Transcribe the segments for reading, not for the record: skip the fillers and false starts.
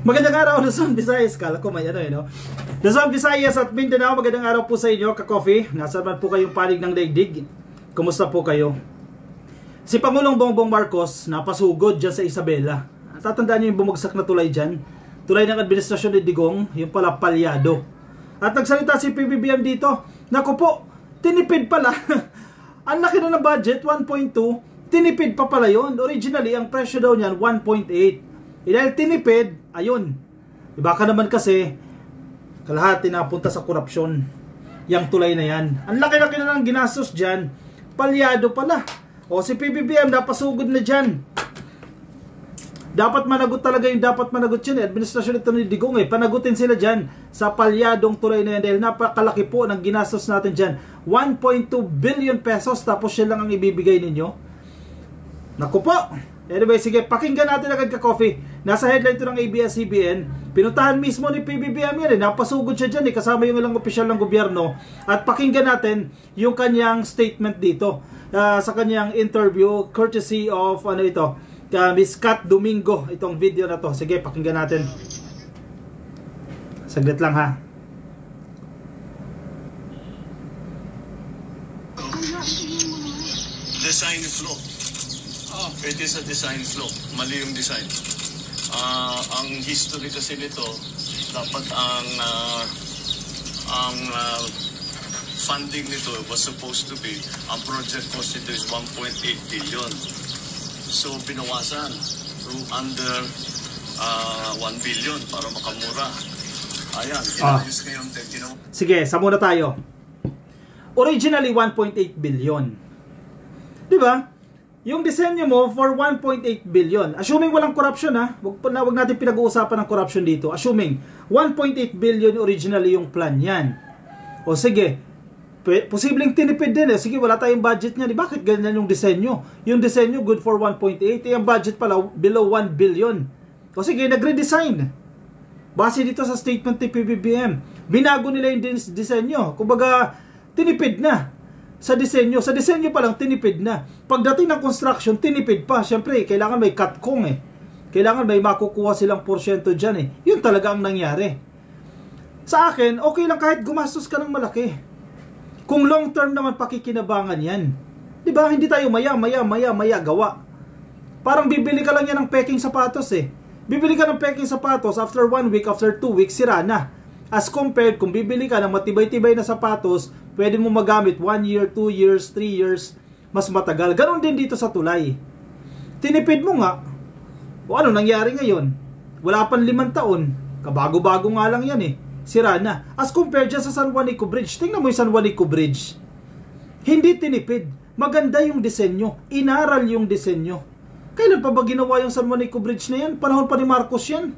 Magandang araw, Luzon, Visayas. Kala ko may ano no? Luzon, Visayas at Mindanao, magandang araw po sa inyo, ka-coffee. Nasaan man po kayong panig ng daigdig? Kumusta po kayo? Si Pangulong Bongbong Marcos napasugod dyan sa Isabela. Tatandaan niyo yung bumagsak na tulay dyan? Tulay ng administrasyon ni Digong, yung pala palyado. At nagsalita si PBBM dito, naku po, tinipid pala. Ang laki na ng budget, 1.2, tinipid pa pala yun. Originally, ang presyo daw niyan, 1.8. Dahil tinipid, ayun. Baka naman kasi, kalahati napunta sa korupsyon. Yang tulay na yan. Ang laki-laki na ng ginastos dyan, palyado pala. O si PBBM, napasugod na dyan. Dapat managot talaga yung dapat managot yun. Administrasyon ito ni Digong panagutin sila dyan sa palyadong tulay na yan. Dahil napakalaki po ng ginastos natin dyan. 1.2 billion pesos tapos siya lang ang ibibigay ninyo. Naku po. Anyway, sige, pakinggan natin agad ka-coffee. Nasa headline ito ng ABS-CBN. Pinuntahan mismo ni PBBM yan napasugod siya dyan kasama yung ilang opisyal ng gobyerno. At pakinggan natin yung kanyang statement dito sa kanyang interview courtesy of ano ito, Miss Kat Domingo, itong video na to. Sige, pakinggan natin. Saglit lang ha. Design flaw. It is a design flaw. Mali yung design. Ang history kasi nito, dapat ang funding nito was supposed to be, ang project cost nito is 1.8 billion. So, binawasan to under 1 billion para makamura. Ayan, inayos ngayong sige, sa muna tayo. Originally, 1.8 billion. Diba? Yung disenyo mo for 1.8 billion. Assuming walang corruption ha. Wag natin pinag-uusapan ng corruption dito. Assuming 1.8 billion originally yung plan yan. O sige, posibleng tinipid din Sige, wala tayong budget niyan. Bakit ganyan yung disenyo? Yung disenyo good for 1.8. Yung budget pala below 1 billion. O sige, nagre-design. Base dito sa statement ni PBBM. Binago nila yung disenyo. Kumbaga, tinipid na. Sa disenyo pa lang tinipid na. Pagdating ng construction, tinipid pa. Siyempre, kailangan may cut-kong Kailangan may makukuha silang porsyento dyan Yun talaga ang nangyari. Sa akin, okay lang kahit gumastos ka ng malaki. Kung long term naman pakikinabangan yan. Diba? Hindi tayo maya gawa. Parang bibili ka lang yan ng peking sapatos Bibili ka ng peking sapatos, after 1 week, after 2 weeks, sira na. As compared, kung bibili ka ng matibay-tibay na sapatos, pwede mo magamit 1 year, 2 years, 3 years, mas matagal. Ganon din dito sa tulay. Tinipid mo nga. O ano nangyari ngayon? Wala pang 5 taon. Kabago-bago nga lang yan Sira na. As compared dyan sa San Juanico Bridge. Tingnan mo yung San Juanico Bridge. Hindi tinipid. Maganda yung disenyo. Inaral yung disenyo. Kailan pa ba ginawa yung San Juanico Bridge na yan? Panahon pa ni Marcos yan.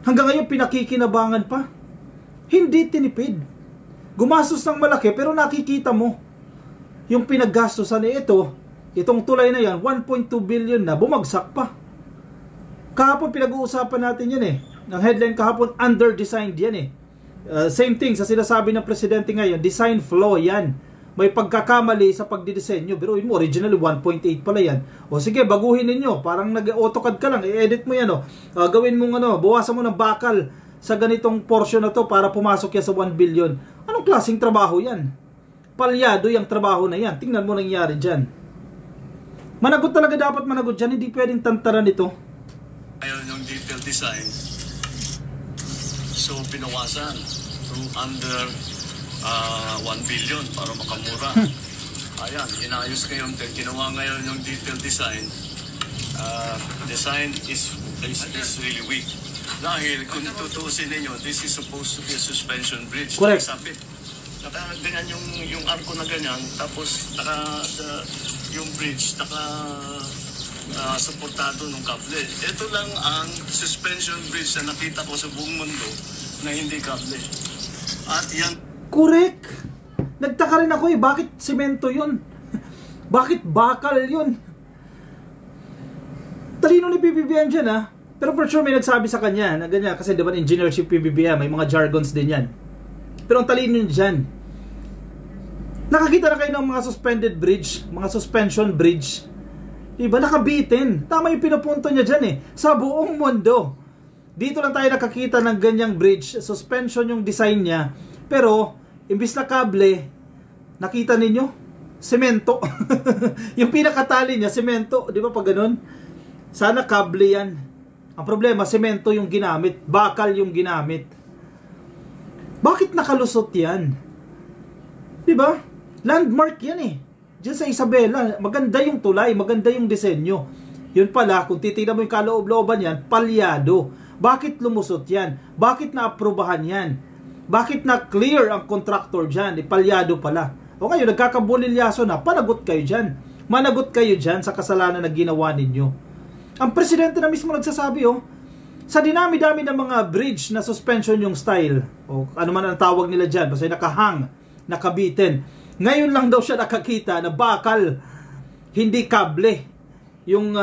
Hanggang ngayon pinakikinabangan pa. Hindi tinipid. Gumastos ng malaki pero nakikita mo yung pinaggastosan itong tulay na yan, 1.2 billion na, bumagsak pa. Kahapon pinag-uusapan natin yan Ang headline kahapon, under-designed yan Same thing sa sinasabi ng presidente ngayon, design flaw yan. May pagkakamali sa pagdidisenyo. Pero mo, originally 1.8 pala yan. O sige, baguhin ninyo. Parang nag-AutoCAD ka lang, i-edit mo yan gawin mong bawasan mo ng bakal sa ganitong portion na to para pumasok yan sa 1 billion. Anong klaseng trabaho yan? Palyado yung trabaho na yan. Tingnan mo nangyari dyan. Managot talaga dapat managot dyan. Hindi pwedeng tantaran ito. Ngayon yung detail design. So, pinawasan to under 1 billion para makamura. Ayan, inayos ngayon. Ginawa ngayon yung detail design. Design is really weak. Dahil kung tutusin ninyo, this is supposed to be a suspension bridge. Correct. Sabit. Ganyan yung arko na ganyan, tapos yung bridge supportado ng kable. Ito lang ang suspension bridge na nakita ko sa buong mundo na hindi kable. At yan... Correct! Nagtaka rin ako bakit semento yun? Bakit bakal yun? Talino ni PBBM dyan Pero for sure may nagsabi sa kanya na ganyan kasi diba engineer si PBBM, may mga jargons din yan. Pero ang talino dyan, nakakita na kayo ng mga suspended bridge, mga suspension bridge. Diba? Nakabitin. Tama yung pinapunto niya dyan Sa buong mundo. Dito lang tayo nakakita ng ganyang bridge, suspension yung design niya. Pero, imbis na kable, nakita ninyo? Semento. Yung pinakatali niya, semento. Di ba pag ganun? Sana kable yan. Ang problema, semento yung ginamit. Bakal yung ginamit. Bakit nakalusot yan? Di ba? Landmark yan eh. Diyan sa Isabela, maganda yung tulay, maganda yung disenyo. Yun pala, kung titignan mo yung kaloob-looban yan, palyado. Bakit lumusot yan? Bakit naaprubahan yan? Bakit na-clear ang contractor dyan? Palyado pala. O ngayon, nagkakabulilyaso na, panagot kayo dyan. Managot kayo dyan sa kasalanan na ginawa ninyo. Ang presidente na mismo nagsasabi, sa dinami-dami ng mga bridge na suspension yung style, o ano man ang tawag nila dyan, basta nakahang, nakabitin. Ngayon lang daw siya nakakita na bakal, hindi kable, yung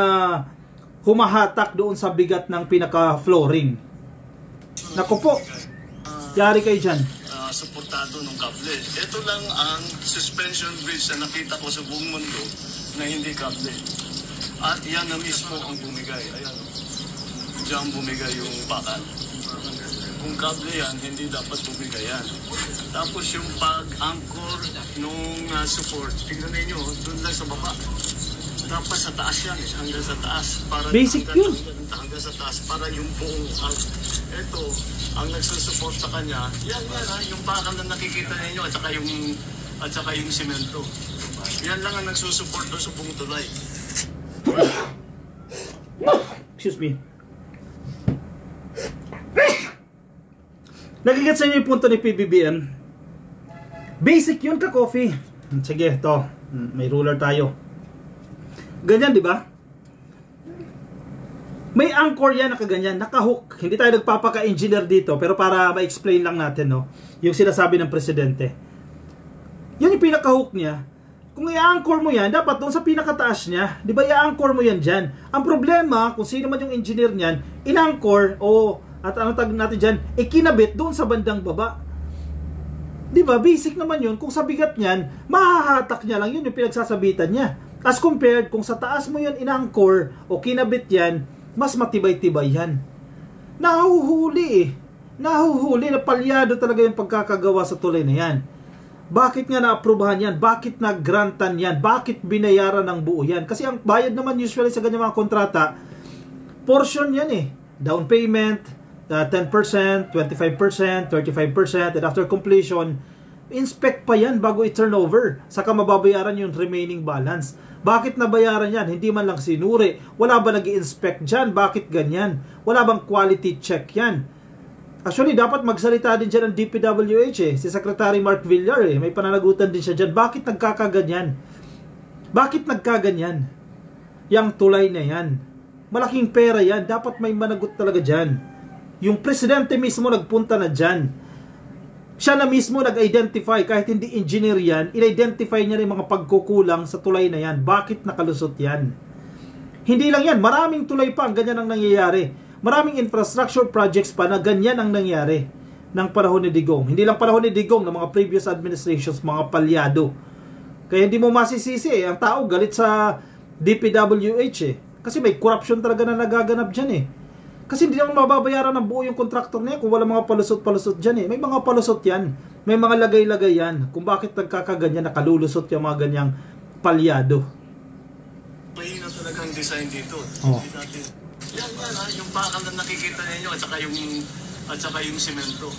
humahatak doon sa bigat ng pinaka-flooring. Naku po, yari kayo dyan. Suportado ng kable. Ito lang ang suspension bridge na nakita ko sa buong mundo na hindi kable. At yan na mismo ang bumigay. Ayan. Diyan bumigay yung bakal. Kung kable yan, hindi dapat bumigay yan. Tapos yung pag-anchor nung support, tingnan ninyo, doon lang sa baba. Dapat sa taas yan, hanggang sa taas. Para basic yun. Hanggang sa taas, para yung buong ito, ang nagsusupport sa kanya, yan yung bakal na nakikita ninyo at saka yung semento. Yan lang ang nagsusupport doon sa buong tulay. Excuse me. Nagigit sa inyo yung punto ni PBBM. Basic yun ka, coffee. Sige, ito. May ruler tayo. Ganyan, di ba? May anchor yan, nakaganyan, nakahook. Hindi tayo nagpapaka-engineer dito, pero para ma-explain lang natin, no, yung sinasabi ng presidente. Yan yung pinaka-hook niya. Kung i-anchor mo yan, dapat doon sa pinakataas niya. Di ba, i-anchor mo yan dyan. Ang problema, kung sino man yung engineer niyan, in-anchor, at ano tag natin dyan, ikinabit doon sa bandang baba. Di ba, basic naman yun. Kung sa bigat niyan, mahahatak niya lang yun yung pinagsasabitan niya. As compared, kung sa taas mo yan in-anchor o kinabit yan, mas matibay-tibay yan. Nahuhuli Nahuhuli, na palyado talaga yung pagkakagawa sa tulay na yan. Bakit nga naaprubahan yan? Bakit nagrantan yan? Bakit binayaran ng buo yan? Kasi ang bayad naman usually sa ganyan mga kontrata, portion yan eh. Down payment, 10%, 25%, 35%, and after completion, inspect pa yan bago i-turn over. Saka mababayaran yung remaining balance. Bakit nabayaran yan? Hindi man lang sinuri. Wala ba nag-i-inspect dyan? Bakit ganyan? Wala bang quality check yan? Actually, dapat magsalita din dyan ng DPWH eh. Si Secretary Mark Villar eh. May pananagutan din siya dyan. Bakit nagkakaganyan? Bakit nagkaganyan? Yang tulay na yan. Malaking pera yan. Dapat may managot talaga dyan. Yung presidente mismo nagpunta na dyan. Siya na mismo nag-identify, kahit hindi engineer yan, in-identify niya rin mga pagkukulang sa tulay na yan. Bakit nakalusot yan? Hindi lang yan, maraming tulay pa ang ganyan ang nangyayari. Maraming infrastructure projects pa na ganyan ang nangyari ng panahon ni Digong. Hindi lang panahon ni Digong, ng mga previous administrations, mga palyado. Kaya hindi mo masisisi eh. Ang tao galit sa DPWH eh. Kasi may corruption talaga na nagaganap dyan eh. Kasi hindi naman mababayaran ng buo yung contractor niya kung wala mga palusot-palusot dyan eh. May mga palusot yan. May mga lagay-lagay yan. Kung bakit nagkakaganyan, nakalulusot yung mga ganyang palyado. Mahina talagang design dito. Oh. Yan yung bakal na nakikita ninyo at saka yung semento.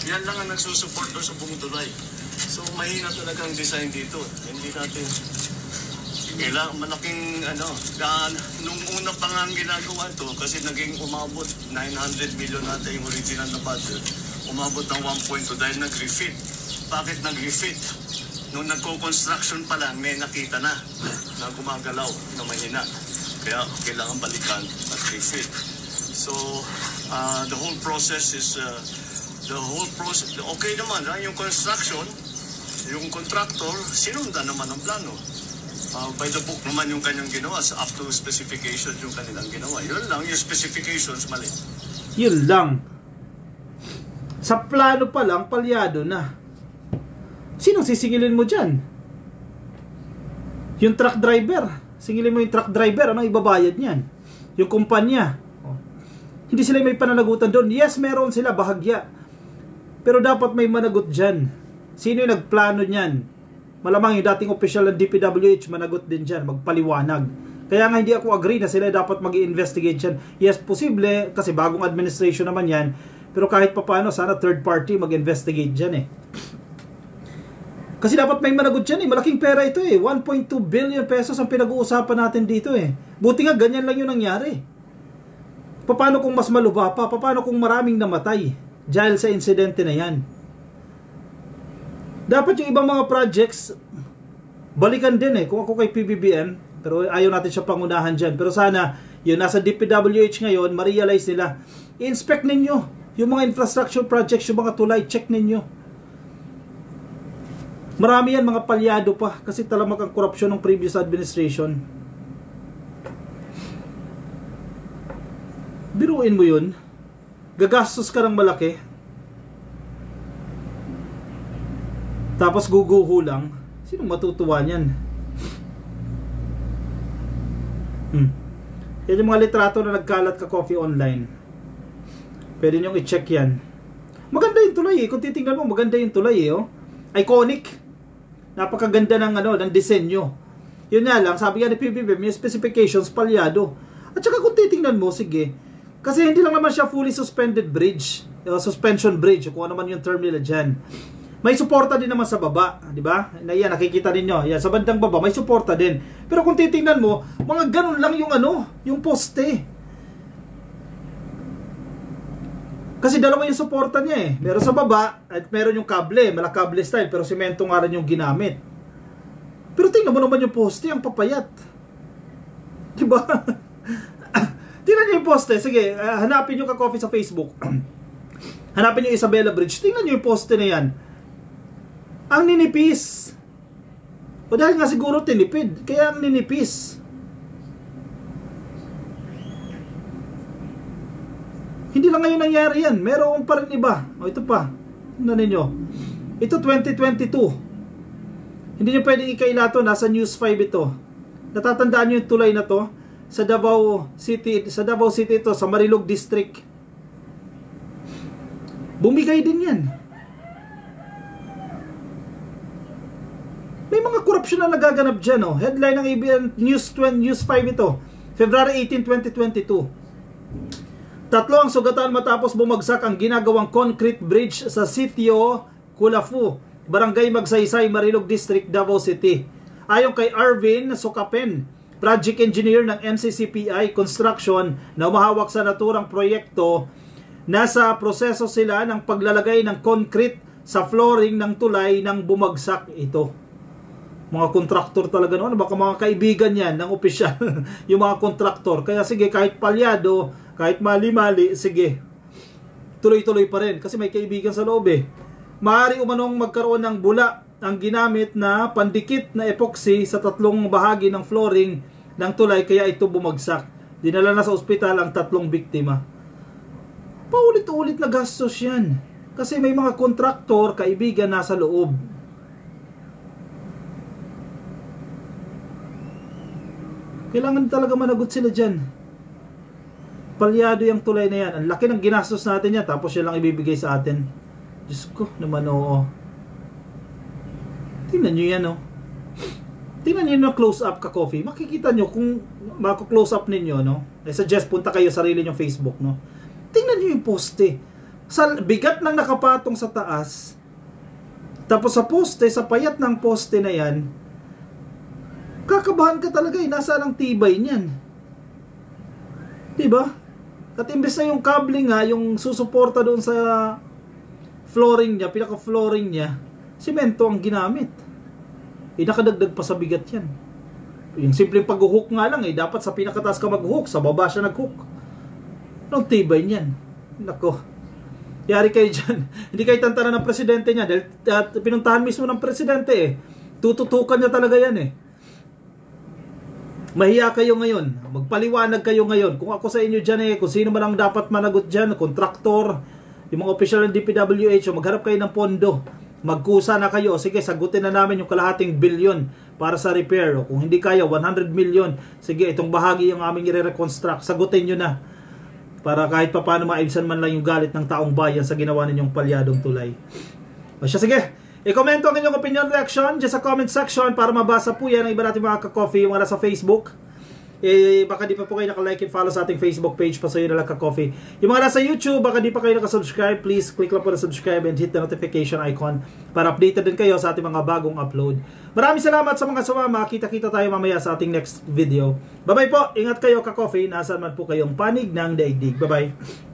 Yan lang ang nagsusupport doon sa buong tulay. So mahina talagang design dito. Hindi natin malaking nung una pa nga ang ginagawa ito kasi naging umabot 900 million natin yung original na budget, umabot ng 1.2 dahil nag-refit. Bakit nag-refit? Nung nagko-construction pa lang may nakita na gumagalaw na mahina, kaya kailangan balikan at refit. So the whole process is okay naman yung construction, yung contractor sinundan naman ang plano. By the book naman yung kanyang ginawa, up to specifications yung kanilang ginawa. Yun lang, yung specifications mali. Yun lang. Sa plano pa lang, palyado na. Sinong sisingilin mo dyan? Yung truck driver. Singilin mo yung truck driver, anong ibabayad niyan? Yung kumpanya. Hindi sila may pananagutan doon. Yes, meron sila, bahagya. Pero dapat may managot dyan. Sino yung nagplano niyan? Malamang yung dating official ng DPWH managot din dyan, magpaliwanag. Kaya nga hindi ako agree na sila dapat mag-i-investigate dyan. Yes, posible, kasi bagong administration naman yan. Pero kahit papaano, sana third party mag-investigate dyan eh. Kasi dapat may managot dyan eh. Malaking pera ito eh. 1.2 billion pesos ang pinag-uusapan natin dito eh. Buti nga ganyan lang yung nangyari. Paano kung mas malubha pa? Paano kung maraming namatay dahil sa insidente na yan? Dapat yung ibang mga projects balikan din eh. Kung ako kay PBBM, pero ayaw natin siya pangunahan dyan. Pero sana, yun nasa DPWH ngayon, ma-realize nila. I-inspect ninyo yung mga infrastructure projects, yung mga tulay, check ninyo. Marami yan, mga palyado pa. Kasi talamak ang korupsyon ng previous administration. Biruin mo yun. Gagastos ka ng malaki. Tapos guguho lang. Sinong matutuwa niyan? Yan yung mga litrato na nagkalat ka coffee online. Pwede nyo i-check yan. Maganda yung tulay eh. Kung titingnan mo, maganda yung tulay eh. Oh. Iconic. Napakaganda ng, ng disenyo. Yun nga lang, sabi nga ni PBBM, yung specifications palyado. At saka kung titingnan mo, sige. Kasi hindi lang naman siya fully suspended bridge. Suspension bridge. Kung ano man yung term nila dyan. May suporta din naman sa baba, di ba? Yan, nakikita ninyo. Yan, sa bandang baba, may suporta din. Pero kung titingnan mo, mga ganun lang yung yung poste. Kasi dalawa yung suporta niya eh. Meron sa baba, at meron yung kable, malakable style, pero semento nga rin yung ginamit. Pero tingnan mo naman yung poste, ang papayat. Di ba? Tingnan nyo yung poste. Sige, hanapin nyo ka-coffee sa Facebook. Hanapin nyo Isabela Bridge. Tingnan nyo yung poste na yan. Ang ninipis. O dahil nga siguro tinipid, kaya ang ninipis. Hindi lang ngayon nangyari yan. Meron pa rin iba. O ito pa. Tingnan ninyo. Ito 2022. Hindi nyo pwedeng ikailato. Nasa News 5 ito. Natatandaan nyo yung tulay na to? Sa Davao City ito, sa Marilog District. Bumigay din yan. May mga korupsyon na nagaganap dyan. Oh. Headline ng ABN News 5 ito. February 18, 2022. 3 ang sugatan matapos bumagsak ang ginagawang concrete bridge sa sitio Kulafu, Barangay Magsaysay, Marilog District, Davao City. Ayon kay Arvin Sokapen, project engineer ng MCCPI Construction na umahawak sa naturang proyekto, nasa proseso sila ng paglalagay ng concrete sa flooring ng tulay nang bumagsak ito. Mga kontraktor talaga noon, baka mga kaibigan yan ng opisyal, yung mga kontraktor. Kaya sige, kahit palyado, kahit mali-mali, sige, tuloy-tuloy pa rin kasi may kaibigan sa loob eh. Maaari umanong magkaroon ng bula ang ginamit na pandikit na epoxy sa 3 bahagi ng flooring ng tulay, kaya ito bumagsak. Dinala na sa ospital ang 3 biktima. Paulit-ulit na gastos yan kasi may mga kontraktor, kaibigan nasa loob. Kailangan talaga managot sila dyan. Palyado yung tulay na yan. Ang laki ng ginastos natin yan, tapos yan lang ibibigay sa atin. Diyos ko naman, oo. Tingnan nyo yan, oh. Tingnan nyo yung close-up ka coffee. Makikita nyo kung mako-close up ninyo, no? I suggest punta kayo sarili nyo Facebook, no? Tingnan nyo yung poste. Sa bigat ng nakapatong sa taas, tapos sa poste, sa payat ng poste na yan, kakabahan ka talaga eh. Nasaan ang tibay niyan? Diba? At imbes na yung kable nga, yung susuporta doon sa flooring niya, pinaka-flooring niya, simento ang ginamit. Nakadagdag pa sa bigat yan. Yung simpleng pag-hook nga lang eh. Dapat sa pinakataas ka mag-hook, sa baba siya nag-hook. Anong tibay niyan? Nako. Yari kayo dyan. Hindi kayo tantanan ng presidente niya. Dahil pinuntahan mismo ng presidente eh. Tututukan niya talaga yan eh. Mahiya kayo ngayon. Magpaliwanag kayo ngayon. Kung ako sa inyo dyan kung sino man ang dapat managot dyan, kontraktor, yung mga opisyal ng DPWH, magharap kayo ng pondo. Magkusa na kayo. Sige, sagutin na namin yung kalahating bilyon para sa repair. O kung hindi kaya, 100 million. Sige, itong bahagi yung aming i-reconstruct. Sagutin nyo na. para kahit papaano maibsan man lang yung galit ng taong bayan sa ginawa ninyong palyadong tulay. O siya, sige, i-komento ang inyong opinion reaction dyan sa comment section para mabasa po yan ng iba natin mga ka-coffee, yung mga nasa Facebook. Baka di pa po kayo naka-like and follow sa ating Facebook page, Pasuyo na lang ka-coffee. Yung mga nasa YouTube, baka di pa kayo naka-subscribe, please click lang po na subscribe and hit the notification icon para updated din kayo sa ating mga bagong upload. Maraming salamat sa mga sumama. Kita-kita tayo mamaya sa ating next video. Bye-bye po, ingat kayo ka-coffee, nasaan man po kayong panig ng daigdig. Bye-bye.